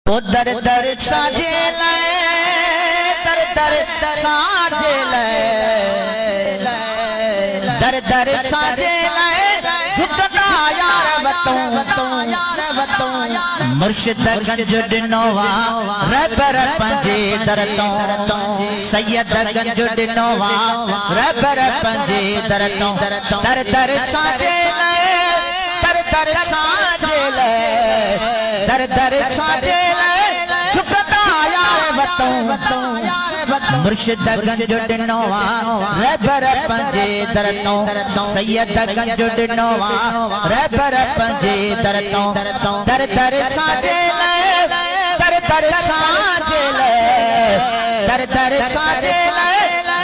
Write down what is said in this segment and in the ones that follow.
ओ दर दर साजे लाए दर दर साजे लाए दर दर साजे लाए झुकना यार बतूं मुर्शिद गंज डिनोवा रबर पंजे दर तो सैयद गंज डिनोवा रबर पंजे दर तो दर दर साजे लाए दर दर साजे लाए दर दर साजे झुकता यार बतूं मुर्शिद गंज डिनोवा रबर पंजे दर तो सैयद गंज डिनोवा रबर पंजे दर तो दर दर साजे दर दर साजे दर दर साजे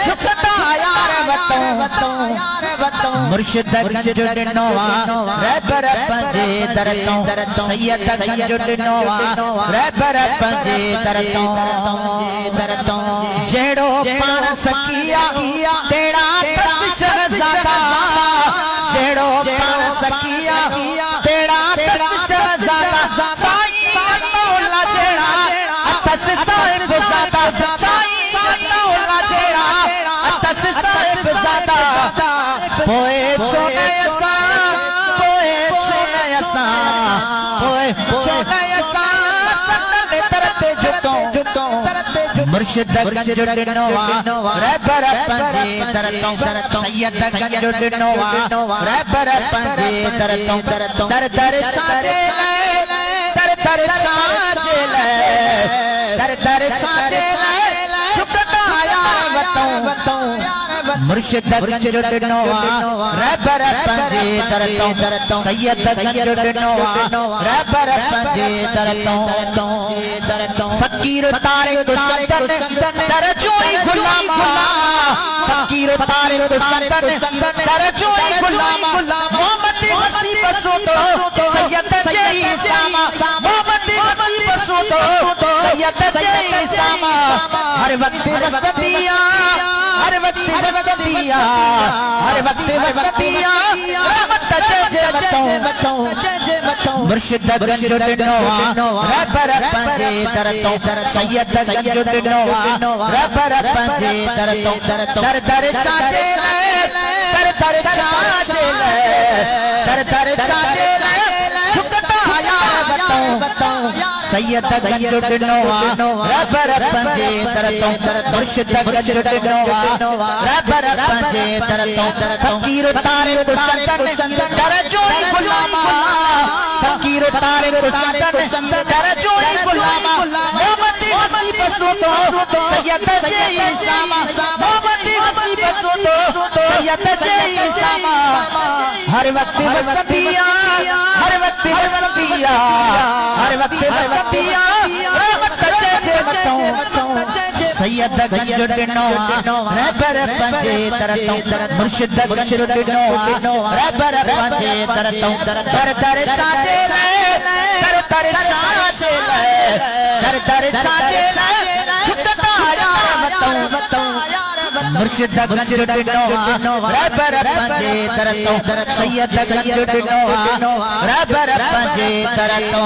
झुकता यार बतूं मुर्शिद गंज डिनोवा रबर पंजे दर तो सैयद गंज डिनोवा रबर पंजे दर तो जेड़ो पाण सखिया तेड़ा तख्त शहज़ादा जेड़ो पाण सखिया तेड़ा तख्त शहज़ादा साईं मौला जेड़ा अतस साहिब ज़ादा साईं मौला जेड़ा अतस साहिब ज़ादा पोए छोड़े असा पोए छोड़े असा पोए छोड़े असा सन्नत तरते जुटो मुर्शिद गंज डिनोवा रबर पंजे दर तो सैयद गंज डिनोवा रबर पंजे दर तो दर दर साजे दर दर साजे दर दर साजे झुकता यार बतूं मुर्शिद गंज डिनोवा रबर पंजे दर तो सैयद गंज डिनोवा रबर पंजे दर तो फकीर तारे तो संदन दर जोई गुलामा फकीर तारे तो संदन दर जोई गुलामा मोहम्मद मुसीबत तो सैयद जई सामा मोहम्मद मुसीबत तो सैयद जई सामा हर वक्त वसतिया हर वक्त वसतिया हर वक्त वसतिया रहमत जे बतूं मुर्शिद गंज डिनोवा रबर पंजे दर तो सैयद गंज डिनोवा रबर पंजे दर तो दर दर साजे दर दर साजे दर दर साजे झुकता यार बतूं सैयद गंज डिनोवा रबर पंजे दर तो मुर्शिद गंज डिनोवा रबर पंजे दर तो फकीर तारे तो संदन दर जोई गुलामा फकीर तारे तो संदन दर जोई गुलामा मोहम्मद मुसीबत तो सैयद जई सामा मोहम्मद मुसीबत तो सैयद जई सामा हर वक्त वसतिया हर वक्त वसतिया हर वक्त वसतिया रहमत जे बतूं सैयद गंज डिनोवा रबर पंजे दर तो मुर्शिद गंज डिनोवा रबर पंजे दर तो दर दर साजे दर दर साजे दर दर साजे झुकता यार बतूं मुर्शिद गंज डिनोवा रबर पंजे दर तो सैयद गंज डिनोवा रबर पंजे दर तो